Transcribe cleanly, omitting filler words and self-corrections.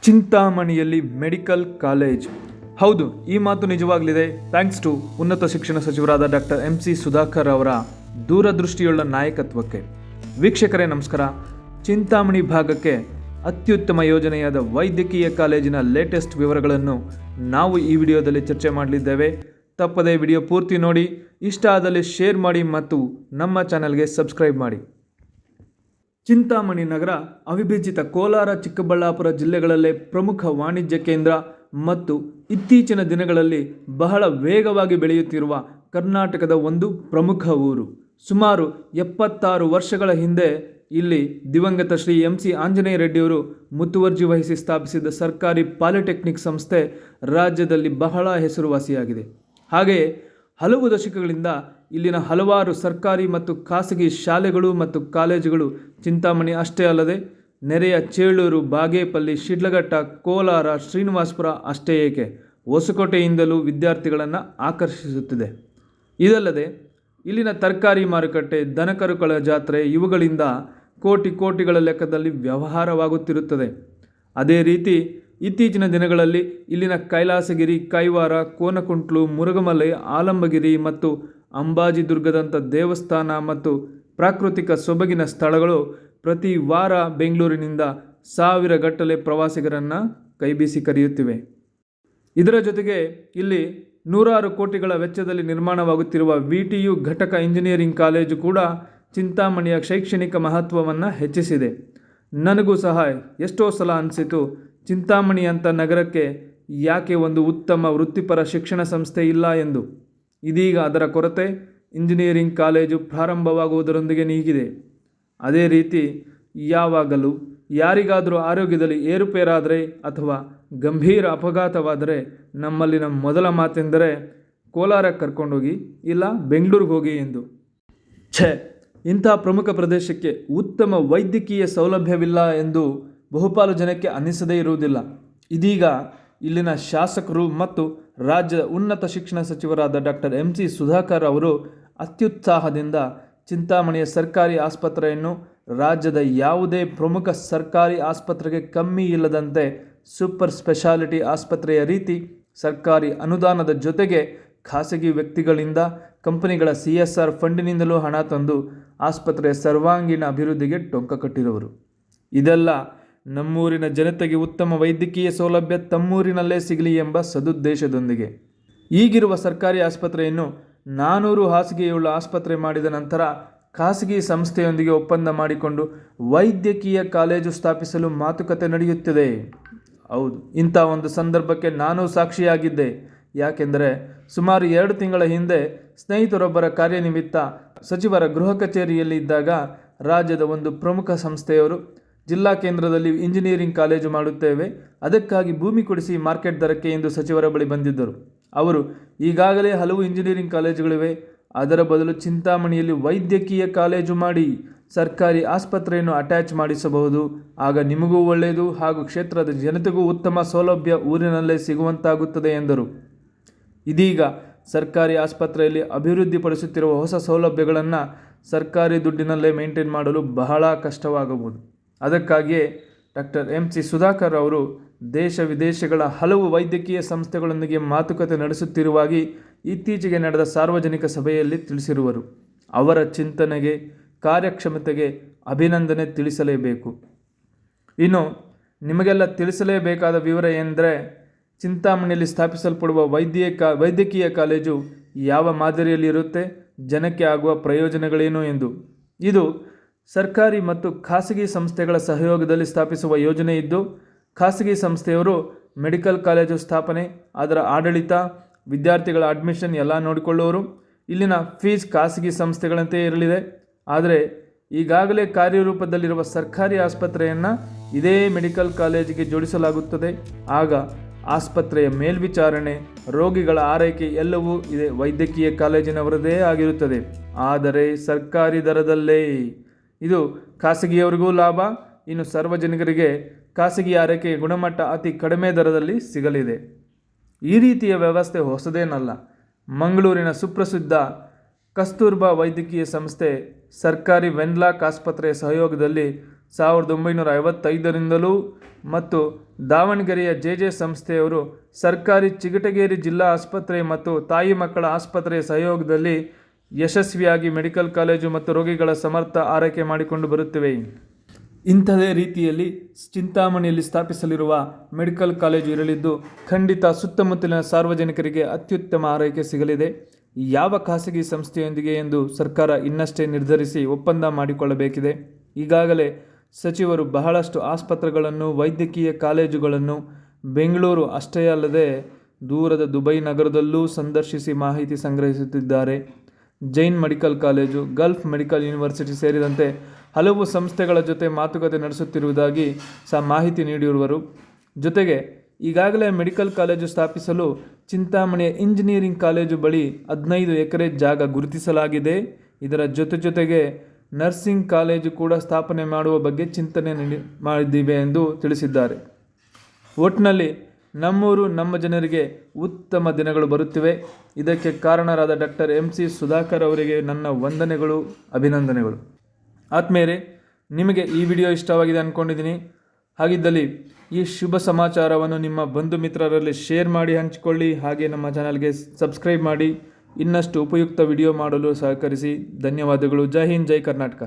ಚಿಂತಾಮಣಿಯಲ್ಲಿ medical college. ಹೌದು, ಈ ಮಾತು ನಿಜವಾಗಲಿದೆ ಥ್ಯಾಂಕ್ಸ್ ಟು ಉನ್ನತ ಶಿಕ್ಷಣ ಸಚಿವರಾದ ಡಾಕ್ಟರ್ MC ಸುಧಾಕರ್ ಅವರ ದೂರದೃಷ್ಟಿಯುಳ್ಳ ನಾಯಕತ್ವಕ್ಕೆ. ವೀಕ್ಷಕರೇ ನಮಸ್ಕಾರ. ಚಿಂತಾಮಣಿ ಭಾಗಕ್ಕೆ ಅತ್ಯುತ್ತಮ ಯೋಜನೆಯಾದ ವೈದ್ಯಕೀಯ ಕಾಲೇಜಿನ ಲೇಟೆಸ್ಟ್ ವಿವರಗಳನ್ನು ನಾವು ಈ ವಿಡಿಯೋದಲ್ಲಿ ಚರ್ಚೆ ಮಾಡಲಿದ್ದೇವೆ. ತಪ್ಪದೇ ವಿಡಿಯೋ ಪೂರ್ತಿ ನೋಡಿ, ಇಷ್ಟ ಆದಲ್ಲಿ ಶೇರ್ ಮಾಡಿ ಮತ್ತು ನಮ್ಮ ಚಾನಲ್ಗೆ ಸಬ್ಸ್ಕ್ರೈಬ್ ಮಾಡಿ. ಚಿಂತಾಮಣಿ ನಗರ ಅವಿಭಜಿತ ಕೋಲಾರ, ಚಿಕ್ಕಬಳ್ಳಾಪುರ ಜಿಲ್ಲೆಗಳಲ್ಲೇ ಪ್ರಮುಖ ವಾಣಿಜ್ಯ ಕೇಂದ್ರ ಮತ್ತು ಇತ್ತೀಚಿನ ದಿನಗಳಲ್ಲಿ ಬಹಳ ವೇಗವಾಗಿ ಬೆಳೆಯುತ್ತಿರುವ ಕರ್ನಾಟಕದ ಒಂದು ಪ್ರಮುಖ ಊರು. ಸುಮಾರು 76 ವರ್ಷಗಳ ಹಿಂದೆ ಇಲ್ಲಿ ದಿವಂಗತ ಶ್ರೀ MC ಆಂಜನೇಯ ರೆಡ್ಡಿಯವರು ಮುತುವರ್ಜಿ ವಹಿಸಿ ಸ್ಥಾಪಿಸಿದ ಸರ್ಕಾರಿ ಪಾಲಿಟೆಕ್ನಿಕ್ ಸಂಸ್ಥೆ ರಾಜ್ಯದಲ್ಲಿ ಬಹಳ ಹೆಸರುವಾಸಿಯಾಗಿದೆ. ಹಾಗೆಯೇ ಹಲವು ದಶಕಗಳಿಂದ ಇಲ್ಲಿನ ಹಲವಾರು ಸರ್ಕಾರಿ ಮತ್ತು ಖಾಸಗಿ ಶಾಲೆಗಳು ಮತ್ತು ಕಾಲೇಜುಗಳು ಚಿಂತಾಮಣಿ ಅಷ್ಟೇ ಅಲ್ಲದೆ ನೆರೆಯ ಚೇಳೂರು, ಬಾಗೇಪಲ್ಲಿ, ಶಿಡ್ಲಘಟ್ಟ, ಕೋಲಾರ, ಶ್ರೀನಿವಾಸಪುರ ಅಷ್ಟೇ ಏಕೆ ಹೊಸಕೋಟೆಯಿಂದಲೂ ವಿದ್ಯಾರ್ಥಿಗಳನ್ನು ಆಕರ್ಷಿಸುತ್ತಿದೆ. ಇದಲ್ಲದೆ ಇಲ್ಲಿನ ತರಕಾರಿ ಮಾರುಕಟ್ಟೆ, ದನಕರುಗಳ ಜಾತ್ರೆ ಇವುಗಳಿಂದ ಕೋಟಿಗಳ ಲೆಕ್ಕದಲ್ಲಿ ವ್ಯವಹಾರವಾಗುತ್ತಿರುತ್ತದೆ. ಅದೇ ರೀತಿ ಇತ್ತೀಚಿನ ದಿನಗಳಲ್ಲಿ ಇಲ್ಲಿನ ಕೈಲಾಸಗಿರಿ, ಕೈವಾರ, ಕೋನಕುಂಟ್ಲು, ಮುರುಗಮಲೆ, ಆಲಂಬಗಿರಿ ಮತ್ತು ಅಂಬಾಜಿ ದುರ್ಗದಂಥ ದೇವಸ್ಥಾನ ಮತ್ತು ಪ್ರಾಕೃತಿಕ ಸೊಬಗಿನ ಸ್ಥಳಗಳು ಪ್ರತಿ ವಾರ ಬೆಂಗಳೂರಿನಿಂದ 1000 ಗಟ್ಟಲೆ ಪ್ರವಾಸಿಗರನ್ನು ಕೈಬೀಸಿ ಕರೆಯುತ್ತಿವೆ. ಇದರ ಜೊತೆಗೆ ಇಲ್ಲಿ ನೂರಾರು ಕೋಟಿಗಳ ವೆಚ್ಚದಲ್ಲಿ ನಿರ್ಮಾಣವಾಗುತ್ತಿರುವ VTU ಘಟಕ ಇಂಜಿನಿಯರಿಂಗ್ ಕಾಲೇಜು ಕೂಡ ಚಿಂತಾಮಣಿಯ ಶೈಕ್ಷಣಿಕ ಮಹತ್ವವನ್ನು ಹೆಚ್ಚಿಸಿದೆ. ನನಗೂ ಸಹ ಎಷ್ಟೋ ಸಲ ಅನಿಸಿತು, ಚಿಂತಾಮಣಿಯಂಥ ನಗರಕ್ಕೆ ಯಾಕೆ ಒಂದು ಉತ್ತಮ ವೃತ್ತಿಪರ ಶಿಕ್ಷಣ ಸಂಸ್ಥೆ ಇಲ್ಲ ಎಂದು. ಇದೀಗ ಅದರ ಕೊರತೆ ಇಂಜಿನಿಯರಿಂಗ್ ಕಾಲೇಜು ಪ್ರಾರಂಭವಾಗುವುದರೊಂದಿಗೆ ನೀಗಿದೆ. ಅದೇ ರೀತಿ ಯಾವಾಗಲೂ ಯಾರಿಗಾದರೂ ಆರೋಗ್ಯದಲ್ಲಿ ಏರುಪೇರಾದರೆ ಅಥವಾ ಗಂಭೀರ ಅಪಘಾತವಾದರೆ ನಮ್ಮಲ್ಲಿನ ಮೊದಲ ಮಾತೆಂದರೆ ಕೋಲಾರಕ್ಕೆ ಕರ್ಕೊಂಡೋಗಿ, ಇಲ್ಲ ಬೆಂಗಳೂರಿಗೆ ಹೋಗಿ ಎಂದು. ಇಂಥ ಪ್ರಮುಖ ಪ್ರದೇಶಕ್ಕೆ ಉತ್ತಮ ವೈದ್ಯಕೀಯ ಸೌಲಭ್ಯವಿಲ್ಲ ಎಂದು ಬಹುಪಾಲು ಜನಕ್ಕೆ ಅನ್ನಿಸದೇ ಇರುವುದಿಲ್ಲ. ಇದೀಗ ಇಲ್ಲಿನ ಶಾಸಕರು ಮತ್ತು ರಾಜ್ಯದ ಉನ್ನತ ಶಿಕ್ಷಣ ಸಚಿವರಾದ ಡಾಕ್ಟರ್ MC ಸುಧಾಕರ್ ಅವರು ಅತ್ಯುತ್ಸಾಹದಿಂದ ಚಿಂತಾಮಣಿಯ ಸರ್ಕಾರಿ ಆಸ್ಪತ್ರೆಯನ್ನು ರಾಜ್ಯದ ಯಾವುದೇ ಪ್ರಮುಖ ಸರ್ಕಾರಿ ಆಸ್ಪತ್ರೆಗೆ ಕಮ್ಮಿ ಇಲ್ಲದಂತೆ ಸೂಪರ್ ಸ್ಪೆಷಾಲಿಟಿ ಆಸ್ಪತ್ರೆಯ ರೀತಿ ಸರ್ಕಾರಿ ಅನುದಾನದ ಜೊತೆಗೆ ಖಾಸಗಿ ವ್ಯಕ್ತಿಗಳಿಂದ, ಕಂಪನಿಗಳ CSR ಫಂಡಿನಿಂದಲೂ ಹಣ ತಂದು ಆಸ್ಪತ್ರೆಯ ಸರ್ವಾಂಗೀಣ ಅಭಿವೃದ್ಧಿಗೆ ಟೊಂಕ ಕಟ್ಟಿರುವರು. ಇದೆಲ್ಲ ನಮ್ಮೂರಿನ ಜನತೆಗೆ ಉತ್ತಮ ವೈದ್ಯಕೀಯ ಸೌಲಭ್ಯ ತಮ್ಮೂರಿನಲ್ಲೇ ಸಿಗಲಿ ಎಂಬ ಸದುದ್ದೇಶದೊಂದಿಗೆ. ಈಗಿರುವ ಸರ್ಕಾರಿ ಆಸ್ಪತ್ರೆಯನ್ನು 400 ಹಾಸಿಗೆಯುಳ್ಳ ಆಸ್ಪತ್ರೆ ಮಾಡಿದ ನಂತರ ಖಾಸಗಿ ಸಂಸ್ಥೆಯೊಂದಿಗೆ ಒಪ್ಪಂದ ಮಾಡಿಕೊಂಡು ವೈದ್ಯಕೀಯ ಕಾಲೇಜು ಸ್ಥಾಪಿಸಲು ಮಾತುಕತೆ ನಡೆಯುತ್ತಿದೆ. ಹೌದು, ಇಂಥ ಒಂದು ಸಂದರ್ಭಕ್ಕೆ ನಾನು ಸಾಕ್ಷಿಯಾಗಿದ್ದೆ. ಯಾಕೆಂದರೆ ಸುಮಾರು 2 ತಿಂಗಳ ಹಿಂದೆ ಸ್ನೇಹಿತರೊಬ್ಬರ ಕಾರ್ಯನಿಮಿತ್ತ ಸಚಿವರ ಗೃಹ ಕಚೇರಿಯಲ್ಲಿ ಇದ್ದಾಗ ರಾಜ್ಯದ ಒಂದು ಪ್ರಮುಖ ಸಂಸ್ಥೆಯವರು ಜಿಲ್ಲಾ ಕೇಂದ್ರದಲ್ಲಿ ಇಂಜಿನಿಯರಿಂಗ್ ಕಾಲೇಜು ಮಾಡುತ್ತೇವೆ, ಅದಕ್ಕಾಗಿ ಭೂಮಿ ಕೊಡಿಸಿ ಮಾರ್ಕೆಟ್ ದರಕ್ಕೆ ಎಂದು ಸಚಿವರ ಬಳಿ ಬಂದಿದ್ದರು. ಅವರು ಈಗಾಗಲೇ ಹಲವು ಇಂಜಿನಿಯರಿಂಗ್ ಕಾಲೇಜುಗಳಿವೆ, ಅದರ ಬದಲು ಚಿಂತಾಮಣಿಯಲ್ಲಿ ವೈದ್ಯಕೀಯ ಕಾಲೇಜು ಮಾಡಿ ಸರ್ಕಾರಿ ಆಸ್ಪತ್ರೆಯನ್ನು ಅಟ್ಯಾಚ್ ಮಾಡಿಸಬಹುದು, ಆಗ ನಿಮಗೂ ಒಳ್ಳೆಯದು ಹಾಗೂ ಕ್ಷೇತ್ರದ ಜನತೆಗೂ ಉತ್ತಮ ಸೌಲಭ್ಯ ಊರಿನಲ್ಲೇ ಸಿಗುವಂತಾಗುತ್ತದೆ ಎಂದರು. ಇದೀಗ ಸರ್ಕಾರಿ ಆಸ್ಪತ್ರೆಯಲ್ಲಿ ಅಭಿವೃದ್ಧಿಪಡಿಸುತ್ತಿರುವ ಹೊಸ ಸೌಲಭ್ಯಗಳನ್ನು ಸರ್ಕಾರಿ ದುಡ್ಡಿನಲ್ಲೇ ಮೇಂಟೈನ್ ಮಾಡಲು ಬಹಳ ಕಷ್ಟವಾಗಬಹುದು. ಅದಕ್ಕಾಗಿಯೇ ಡಾಕ್ಟರ್ MC ಸುಧಾಕರ್ ಅವರು ದೇಶ ವಿದೇಶಗಳ ಹಲವು ವೈದ್ಯಕೀಯ ಸಂಸ್ಥೆಗಳೊಂದಿಗೆ ಮಾತುಕತೆ ನಡೆಸುತ್ತಿರುವಾಗಿ ಇತ್ತೀಚೆಗೆ ನಡೆದ ಸಾರ್ವಜನಿಕ ಸಭೆಯಲ್ಲಿ ತಿಳಿಸಿರುವರು. ಅವರ ಚಿಂತನೆಗೆ, ಕಾರ್ಯಕ್ಷಮತೆಗೆ ಅಭಿನಂದನೆ ತಿಳಿಸಲೇಬೇಕು. ಇನ್ನು ನಿಮಗೆಲ್ಲ ತಿಳಿಸಲೇಬೇಕಾದ ವಿವರ ಎಂದರೆ, ಚಿಂತಾಮಣಿಯಲ್ಲಿ ಸ್ಥಾಪಿಸಲ್ಪಡುವ ವೈದ್ಯಕೀಯ ಕಾಲೇಜು ಯಾವ ಮಾದರಿಯಲ್ಲಿ ಇರುತ್ತೆ, ಜನಕ್ಕೆ ಆಗುವ ಪ್ರಯೋಜನಗಳೇನು ಎಂದು. ಇದು ಸರ್ಕಾರಿ ಮತ್ತು ಖಾಸಗಿ ಸಂಸ್ಥೆಗಳ ಸಹಯೋಗದಲ್ಲಿ ಸ್ಥಾಪಿಸುವ ಯೋಜನೆ ಇದ್ದು, ಖಾಸಗಿ ಸಂಸ್ಥೆಯವರು ಮೆಡಿಕಲ್ ಕಾಲೇಜು ಸ್ಥಾಪನೆ, ಅದರ ಆಡಳಿತ, ವಿದ್ಯಾರ್ಥಿಗಳ ಅಡ್ಮಿಷನ್ ಎಲ್ಲ ನೋಡಿಕೊಳ್ಳುವರು. ಇಲ್ಲಿನ ಫೀಸ್ ಖಾಸಗಿ ಸಂಸ್ಥೆಗಳಂತೆ ಇರಲಿದೆ. ಆದರೆ ಈಗಾಗಲೇ ಕಾರ್ಯರೂಪದಲ್ಲಿರುವ ಸರ್ಕಾರಿ ಆಸ್ಪತ್ರೆಯನ್ನು ಇದೇ ಮೆಡಿಕಲ್ ಕಾಲೇಜಿಗೆ ಜೋಡಿಸಲಾಗುತ್ತದೆ. ಆಗ ಆಸ್ಪತ್ರೆಯ ಮೇಲ್ವಿಚಾರಣೆ, ರೋಗಿಗಳ ಆರೈಕೆ ಎಲ್ಲವೂ ಇದೇ ವೈದ್ಯಕೀಯ ಕಾಲೇಜಿನವರದೇ ಆಗಿರುತ್ತದೆ. ಆದರೆ ಸರ್ಕಾರಿ ದರದಲ್ಲೇ. ಇದು ಖಾಸಗಿಯವರಿಗೂ ಲಾಭ. ಇನ್ನು ಸಾರ್ವಜನಿಕರಿಗೆ ಖಾಸಗಿ ಆರೈಕೆಯ ಗುಣಮಟ್ಟ ಅತಿ ಕಡಿಮೆ ದರದಲ್ಲಿ ಸಿಗಲಿದೆ. ಈ ರೀತಿಯ ವ್ಯವಸ್ಥೆ ಹೊಸದೇನಲ್ಲ. ಮಂಗಳೂರಿನ ಸುಪ್ರಸಿದ್ಧ ಕಸ್ತೂರ್ಬಾ ವೈದ್ಯಕೀಯ ಸಂಸ್ಥೆ ಸರ್ಕಾರಿ ವೆನ್ಲಾಕ್ ಆಸ್ಪತ್ರೆಯ ಸಹಯೋಗದಲ್ಲಿ 1955ರಿಂದಲೂ ಮತ್ತು ದಾವಣಗೆರೆಯ ಜೆ ಸಂಸ್ಥೆಯವರು ಸರ್ಕಾರಿ ಚಿಗಟಗೇರಿ ಜಿಲ್ಲಾ ಆಸ್ಪತ್ರೆ ಮತ್ತು ತಾಯಿ ಮಕ್ಕಳ ಆಸ್ಪತ್ರೆಯ ಸಹಯೋಗದಲ್ಲಿ ಯಶಸ್ವಿಯಾಗಿ ಮೆಡಿಕಲ್ ಕಾಲೇಜು ಮತ್ತು ರೋಗಿಗಳ ಸಮರ್ಥ ಆರೈಕೆ ಮಾಡಿಕೊಂಡು ಬರುತ್ತಿವೆ. ಇಂಥದೇ ರೀತಿಯಲ್ಲಿ ಚಿಂತಾಮಣಿಯಲ್ಲಿ ಸ್ಥಾಪಿಸಲಿರುವ ಮೆಡಿಕಲ್ ಕಾಲೇಜು ಇರಲಿದ್ದು ಖಂಡಿತ ಸುತ್ತಮುತ್ತಲಿನ ಸಾರ್ವಜನಿಕರಿಗೆ ಅತ್ಯುತ್ತಮ ಆರೈಕೆ ಸಿಗಲಿದೆ. ಯಾವ ಖಾಸಗಿ ಸಂಸ್ಥೆಯೊಂದಿಗೆ ಎಂದು ಸರ್ಕಾರ ಇನ್ನಷ್ಟೇ ನಿರ್ಧರಿಸಿ ಒಪ್ಪಂದ ಮಾಡಿಕೊಳ್ಳಬೇಕಿದೆ. ಈಗಾಗಲೇ ಸಚಿವರು ಬಹಳಷ್ಟು ಆಸ್ಪತ್ರೆಗಳನ್ನು, ವೈದ್ಯಕೀಯ ಕಾಲೇಜುಗಳನ್ನು ಬೆಂಗಳೂರು ಅಷ್ಟೇ ಅಲ್ಲದೆ ದೂರದ ದುಬೈ ನಗರದಲ್ಲೂ ಸಂದರ್ಶಿಸಿ ಮಾಹಿತಿ ಸಂಗ್ರಹಿಸುತ್ತಿದ್ದಾರೆ. Jain medical college, Gulf medical university ಸೇರಿದಂತೆ ಹಲವು ಸಂಸ್ಥೆಗಳ ಜೊತೆ ಮಾತುಕತೆ ನಡೆಸುತ್ತಿರುವುದಾಗಿ ಮಾಹಿತಿ ನೀಡಿರುವರು. ಜೊತೆಗೆ ಈಗಾಗಲೇ ಮೆಡಿಕಲ್ ಕಾಲೇಜು ಸ್ಥಾಪಿಸಲು ಚಿಂತಾಮಣಿಯ ಇಂಜಿನಿಯರಿಂಗ್ ಕಾಲೇಜು ಬಳಿ 15 ಎಕರೆ ಜಾಗ ಗುರುತಿಸಲಾಗಿದೆ. ಇದರ ಜೊತೆಗೆ ನರ್ಸಿಂಗ್ ಕಾಲೇಜು ಕೂಡ ಸ್ಥಾಪನೆ ಮಾಡುವ ಬಗ್ಗೆ ಚಿಂತನೆ ಮಾಡಿದ್ದೀವಿ ಎಂದು ತಿಳಿಸಿದ್ದಾರೆ. ಒಟ್ಟಿನಲ್ಲಿ ನಮ್ಮೂರು ನಮ್ಮ ಜನರಿಗೆ ಉತ್ತಮ ದಿನಗಳು ಬರುತ್ತಿವೆ. ಇದಕ್ಕೆ ಕಾರಣರಾದ ಡಾಕ್ಟರ್ MC ಸುಧಾಕರ್ ಅವರಿಗೆ ನನ್ನ ವಂದನೆಗಳು, ಅಭಿನಂದನೆಗಳು. ಆತ್ಮೇಲೆ ನಿಮಗೆ ಈ ವಿಡಿಯೋ ಇಷ್ಟವಾಗಿದೆ ಅಂದ್ಕೊಂಡಿದ್ದೀನಿ. ಹಾಗಿದ್ದಲ್ಲಿ ಈ ಶುಭ ಸಮಾಚಾರವನ್ನು ನಿಮ್ಮ ಬಂಧು ಮಿತ್ರರಲ್ಲಿ ಶೇರ್ ಮಾಡಿ ಹಂಚಿಕೊಳ್ಳಿ. ಹಾಗೆ ನಮ್ಮ ಚಾನಲ್ಗೆ ಸಬ್ಸ್ಕ್ರೈಬ್ ಮಾಡಿ ಇನ್ನಷ್ಟು ಉಪಯುಕ್ತ ವಿಡಿಯೋ ಮಾಡಲು ಸಹಕರಿಸಿ. ಧನ್ಯವಾದಗಳು. ಜೈ ಹಿಂದ್, ಜೈ ಕರ್ನಾಟಕ.